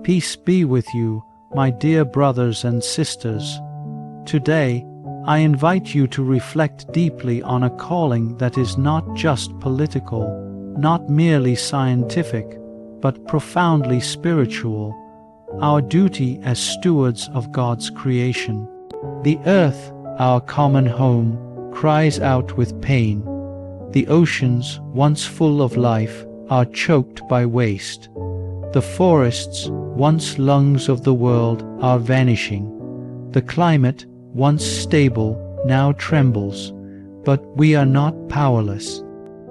Peace be with you, my dear brothers and sisters. Today, I invite you to reflect deeply on a calling that is not just political, not merely scientific, but profoundly spiritual, our duty as stewards of God's creation. The earth, our common home, cries out with pain. The oceans, once full of life, are choked by waste. The forests, once lungs of the world, are vanishing. The climate, once stable, now trembles. But we are not powerless.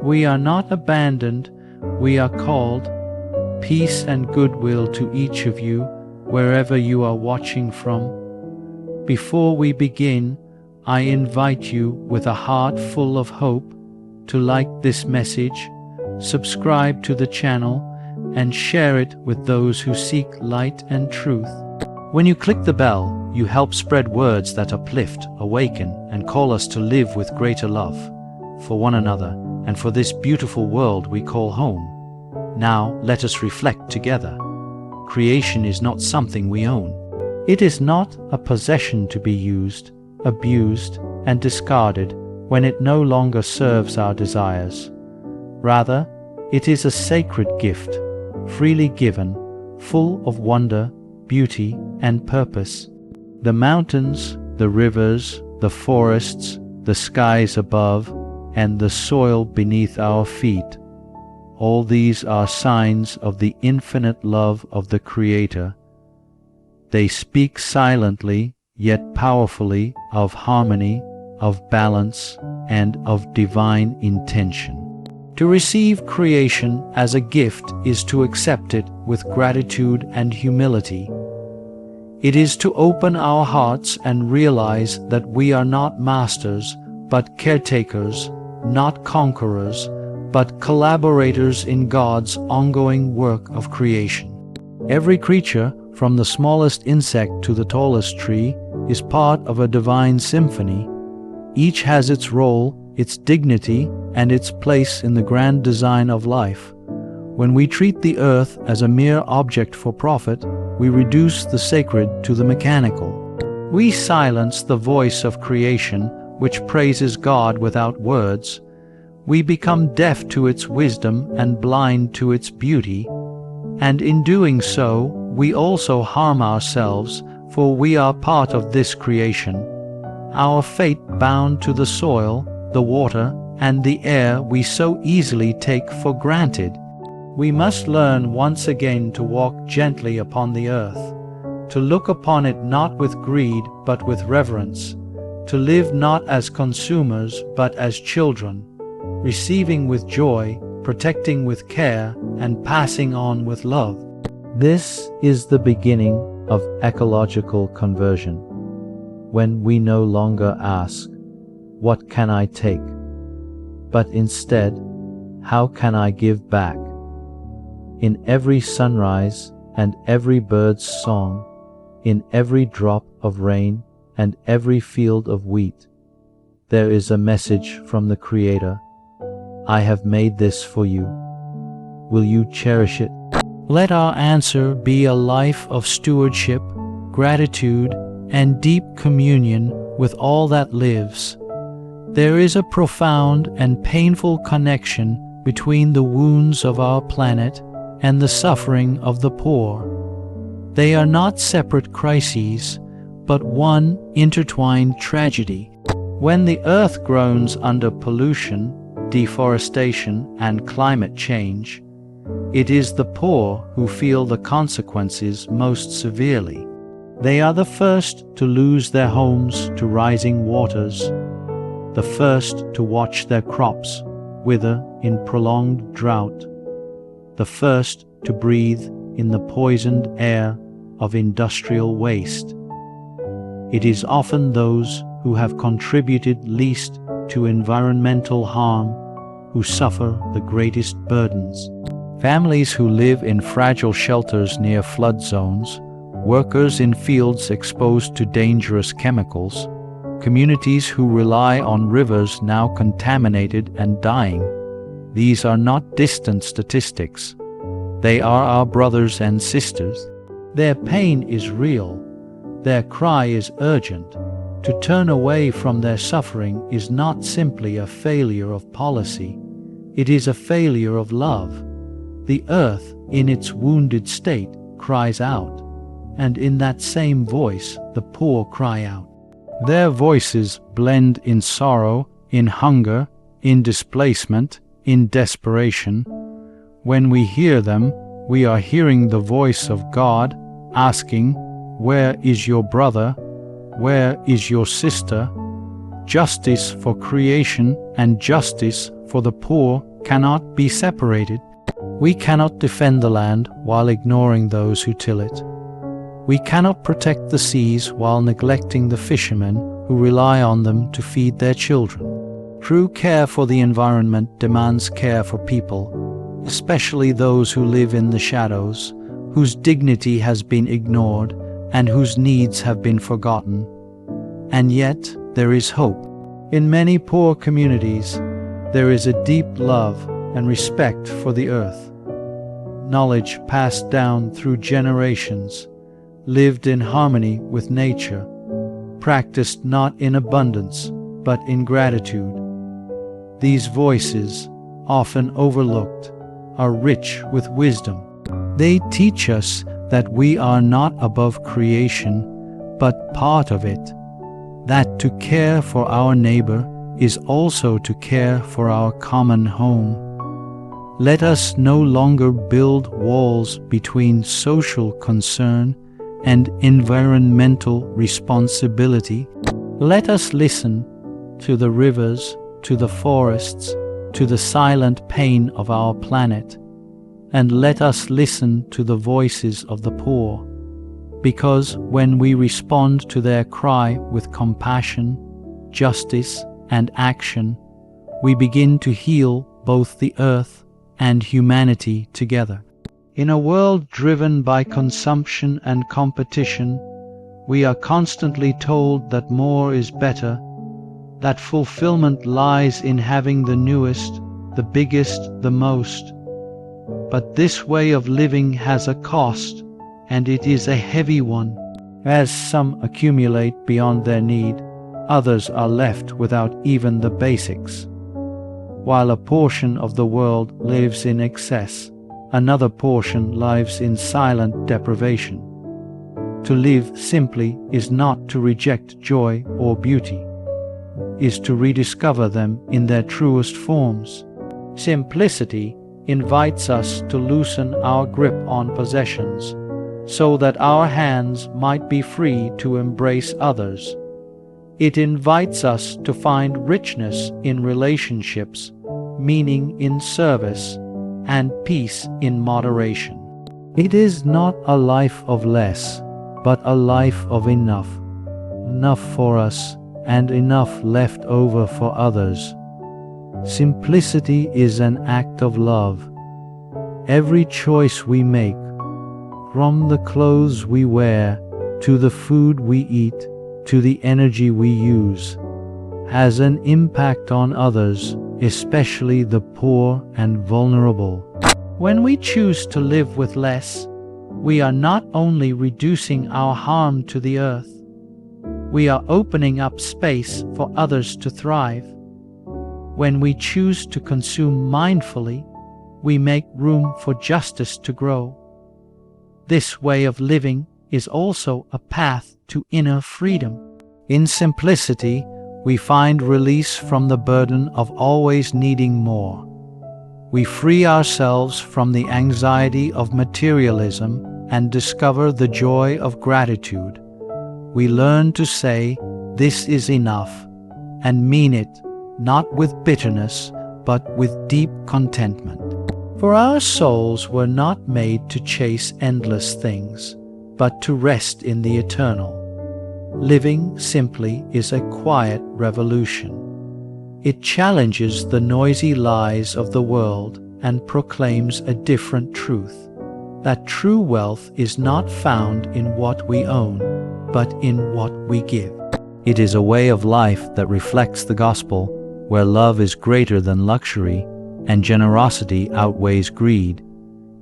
We are not abandoned. We are called. Peace and goodwill to each of you, wherever you are watching from. Before we begin, I invite you with a heart full of hope to like this message, subscribe to the channel, and share it with those who seek light and truth. When you click the bell, you help spread words that uplift, awaken, and call us to live with greater love for one another and for this beautiful world we call home. Now let us reflect together. Creation is not something we own. It is not a possession to be used, abused, and discarded when it no longer serves our desires. Rather, it is a sacred gift, freely given, full of wonder, beauty, and purpose. The mountains, the rivers, the forests, the skies above, and the soil beneath our feet, all these are signs of the infinite love of the Creator. They speak silently, yet powerfully, of harmony, of balance, and of divine intention. To receive creation as a gift is to accept it with gratitude and humility. It is to open our hearts and realize that we are not masters, but caretakers, not conquerors, but collaborators in God's ongoing work of creation. Every creature, from the smallest insect to the tallest tree, is part of a divine symphony. Each has its role, its dignity, and its place in the grand design of life. When we treat the earth as a mere object for profit, we reduce the sacred to the mechanical. We silence the voice of creation, which praises God without words. We become deaf to its wisdom and blind to its beauty, and in doing so, we also harm ourselves, for we are part of this creation. Our fate bound to the soil, the water, and the air we so easily take for granted. We must learn once again to walk gently upon the earth, to look upon it not with greed but with reverence, to live not as consumers but as children, receiving with joy, protecting with care, and passing on with love. This is the beginning of ecological conversion, when we no longer ask, "What can I take?" but instead, "How can I give back?" In every sunrise and every bird's song, in every drop of rain and every field of wheat, there is a message from the Creator. I have made this for you. Will you cherish it? Let our answer be a life of stewardship, gratitude, and deep communion with all that lives. There is a profound and painful connection between the wounds of our planet and the suffering of the poor. They are not separate crises, but one intertwined tragedy. When the earth groans under pollution, deforestation, and climate change, it is the poor who feel the consequences most severely. They are the first to lose their homes to rising waters, the first to watch their crops wither in prolonged drought, the first to breathe in the poisoned air of industrial waste. It is often those who have contributed least to environmental harm who suffer the greatest burdens. Families who live in fragile shelters near flood zones, workers in fields exposed to dangerous chemicals, communities who rely on rivers now contaminated and dying. These are not distant statistics. They are our brothers and sisters. Their pain is real. Their cry is urgent. To turn away from their suffering is not simply a failure of policy. It is a failure of love. The earth, in its wounded state, cries out, and in that same voice the poor cry out. Their voices blend in sorrow, in hunger, in displacement, in desperation. When we hear them, we are hearing the voice of God asking, "Where is your brother? Where is your sister?" Justice for creation and justice for the poor cannot be separated. We cannot defend the land while ignoring those who till it. We cannot protect the seas while neglecting the fishermen who rely on them to feed their children. True care for the environment demands care for people, especially those who live in the shadows, whose dignity has been ignored and whose needs have been forgotten. And yet there is hope. In many poor communities, there is a deep love and respect for the earth. Knowledge passed down through generations, lived in harmony with nature, practiced not in abundance, but in gratitude. These voices, often overlooked, are rich with wisdom. They teach us that we are not above creation, but part of it, that to care for our neighbor is also to care for our common home. Let us no longer build walls between social concern and environmental responsibility. Let us listen to the rivers, to the forests, to the silent pain of our planet, and let us listen to the voices of the poor, because when we respond to their cry with compassion, justice, and action, we begin to heal both the earth and humanity together. In a world driven by consumption and competition, we are constantly told that more is better, that fulfillment lies in having the newest, the biggest, the most. But this way of living has a cost, and it is a heavy one. As some accumulate beyond their need, others are left without even the basics. While a portion of the world lives in excess, another portion lives in silent deprivation. To live simply is not to reject joy or beauty, is to rediscover them in their truest forms. Simplicity invites us to loosen our grip on possessions, so that our hands might be free to embrace others. It invites us to find richness in relationships, meaning in service, and peace in moderation. It is not a life of less, but a life of enough. Enough for us, and enough left over for others. Simplicity is an act of love. Every choice we make, from the clothes we wear, to the food we eat, to the energy we use, has an impact on others, especially the poor and vulnerable. When we choose to live with less, we are not only reducing our harm to the earth, we are opening up space for others to thrive. When we choose to consume mindfully, we make room for justice to grow. This way of living is also a path to inner freedom. In simplicity, we find release from the burden of always needing more. We free ourselves from the anxiety of materialism and discover the joy of gratitude. We learn to say, "This is enough," and mean it, not with bitterness, but with deep contentment. For our souls were not made to chase endless things, but to rest in the eternal. Living simply is a quiet revolution. It challenges the noisy lies of the world and proclaims a different truth, that true wealth is not found in what we own, but in what we give. It is a way of life that reflects the gospel, where love is greater than luxury and generosity outweighs greed.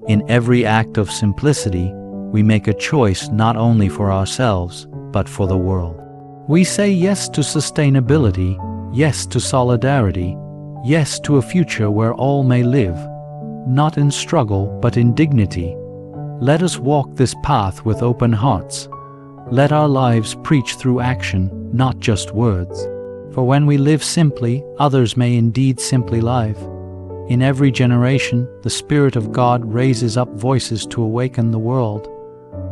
In every act of simplicity, we make a choice not only for ourselves, but for the world. We say yes to sustainability, yes to solidarity, yes to a future where all may live, not in struggle but in dignity. Let us walk this path with open hearts. Let our lives preach through action, not just words. For when we live simply, others may indeed simply live. In every generation, the Spirit of God raises up voices to awaken the world,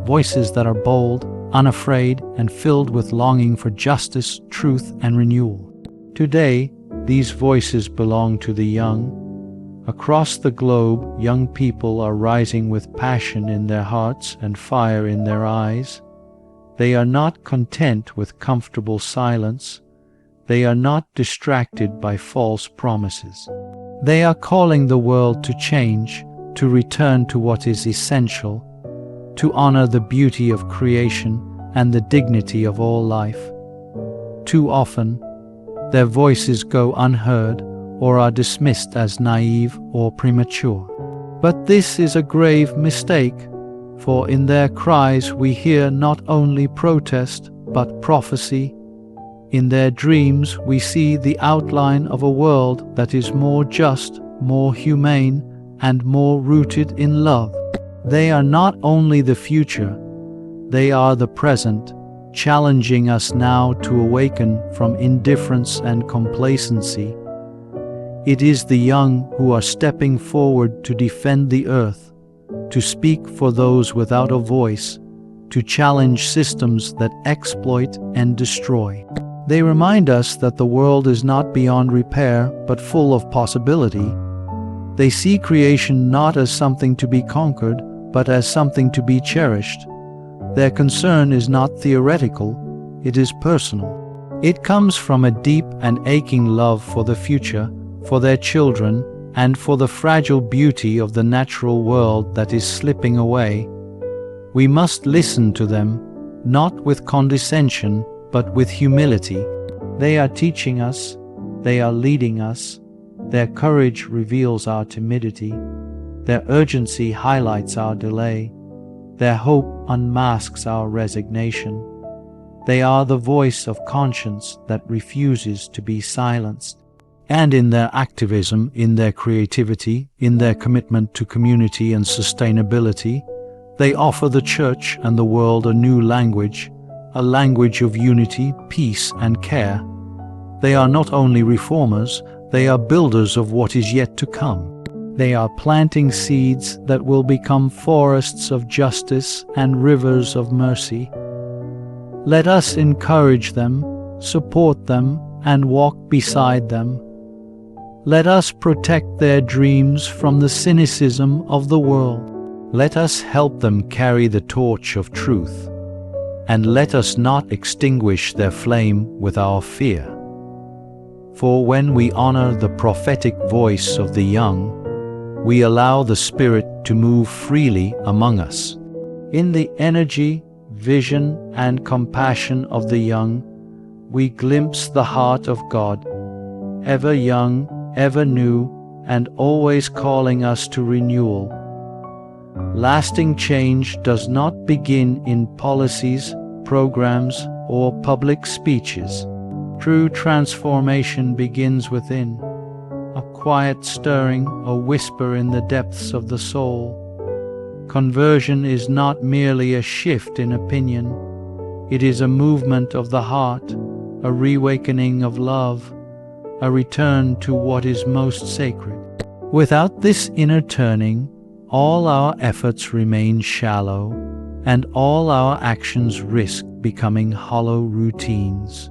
voices that are bold, unafraid, and filled with longing for justice, truth, and renewal. Today, these voices belong to the young. Across the globe, young people are rising with passion in their hearts and fire in their eyes. They are not content with comfortable silence. They are not distracted by false promises. They are calling the world to change, to return to what is essential, to honor the beauty of creation and the dignity of all life. Too often, their voices go unheard or are dismissed as naive or premature. But this is a grave mistake, for in their cries we hear not only protest but prophecy. In their dreams we see the outline of a world that is more just, more humane, and more rooted in love. They are not only the future, they are the present, challenging us now to awaken from indifference and complacency. It is the young who are stepping forward to defend the earth, to speak for those without a voice, to challenge systems that exploit and destroy. They remind us that the world is not beyond repair, but full of possibility. They see creation not as something to be conquered, but as something to be cherished. Their concern is not theoretical, it is personal. It comes from a deep and aching love for the future, for their children, and for the fragile beauty of the natural world that is slipping away. We must listen to them, not with condescension, but with humility. They are teaching us, they are leading us. Their courage reveals our timidity. Their urgency highlights our delay. Their hope unmasks our resignation. They are the voice of conscience that refuses to be silenced. And in their activism, in their creativity, in their commitment to community and sustainability, they offer the church and the world a new language, a language of unity, peace, and care. They are not only reformers, they are builders of what is yet to come. They are planting seeds that will become forests of justice and rivers of mercy. Let us encourage them, support them, and walk beside them. Let us protect their dreams from the cynicism of the world. Let us help them carry the torch of truth. And let us not extinguish their flame with our fear. For when we honor the prophetic voice of the young, we allow the Spirit to move freely among us. In the energy, vision, and compassion of the young, we glimpse the heart of God, ever young, ever new, and always calling us to renewal. Lasting change does not begin in policies, programs, or public speeches. True transformation begins within, a quiet stirring, a whisper in the depths of the soul. Conversion is not merely a shift in opinion. It is a movement of the heart, a reawakening of love, a return to what is most sacred. Without this inner turning, all our efforts remain shallow, and all our actions risk becoming hollow routines.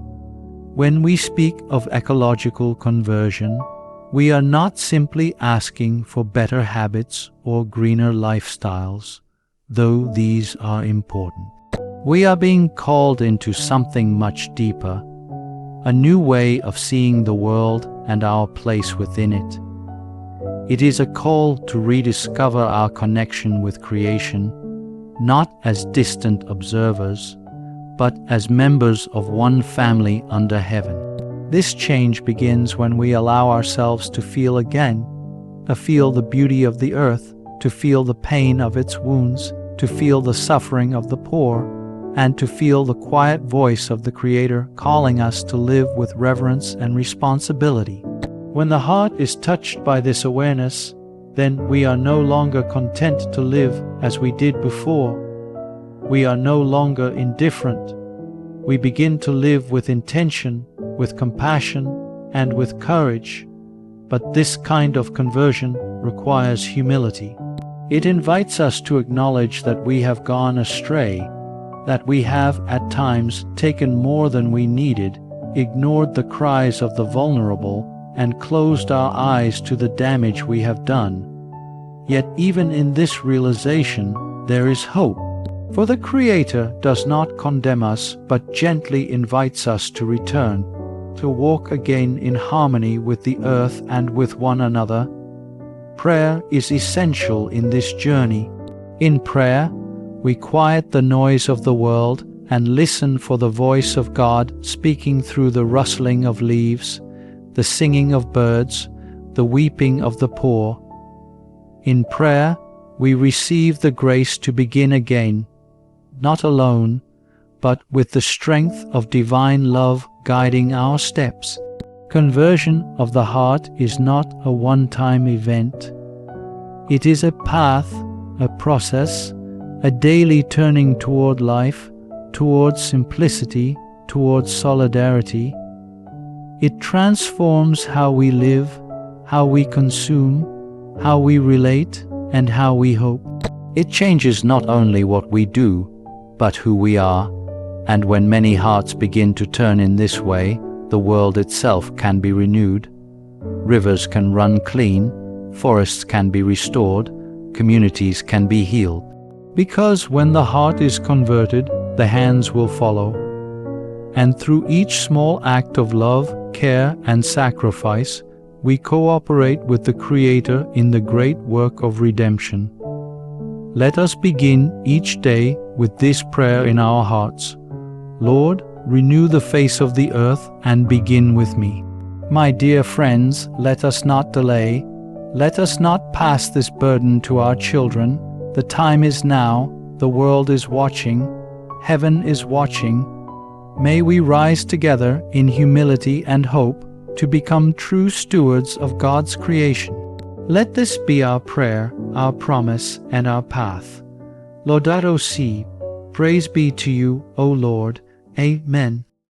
When we speak of ecological conversion, we are not simply asking for better habits or greener lifestyles, though these are important. We are being called into something much deeper, a new way of seeing the world and our place within it. It is a call to rediscover our connection with creation, not as distant observers, but as members of one family under heaven. This change begins when we allow ourselves to feel again, to feel the beauty of the earth, to feel the pain of its wounds, to feel the suffering of the poor, and to feel the quiet voice of the Creator calling us to live with reverence and responsibility. When the heart is touched by this awareness, then we are no longer content to live as we did before. We are no longer indifferent. We begin to live with intention, with compassion, and with courage. But this kind of conversion requires humility. It invites us to acknowledge that we have gone astray, that we have at times taken more than we needed, ignored the cries of the vulnerable, and closed our eyes to the damage we have done. Yet even in this realization, there is hope. For the Creator does not condemn us, but gently invites us to return, to walk again in harmony with the earth and with one another. Prayer is essential in this journey. In prayer, we quiet the noise of the world and listen for the voice of God speaking through the rustling of leaves, the singing of birds, the weeping of the poor. In prayer, we receive the grace to begin again, not alone, but with the strength of divine love guiding our steps. Conversion of the heart is not a one-time event. It is a path, a process, a daily turning toward life, towards simplicity, towards solidarity. It transforms how we live, how we consume, how we relate, and how we hope. It changes not only what we do, but who we are. And when many hearts begin to turn in this way, the world itself can be renewed. Rivers can run clean, forests can be restored, communities can be healed. Because when the heart is converted, the hands will follow. And through each small act of love, care, and sacrifice, we cooperate with the Creator in the great work of redemption. Let us begin each day with this prayer in our hearts. Lord, renew the face of the earth and begin with me. My dear friends, let us not delay. Let us not pass this burden to our children. The time is now. The world is watching. Heaven is watching. May we rise together in humility and hope to become true stewards of God's creation. Let this be our prayer, our promise, and our path. Laudato Si. Praise be to you, O Lord. Amen.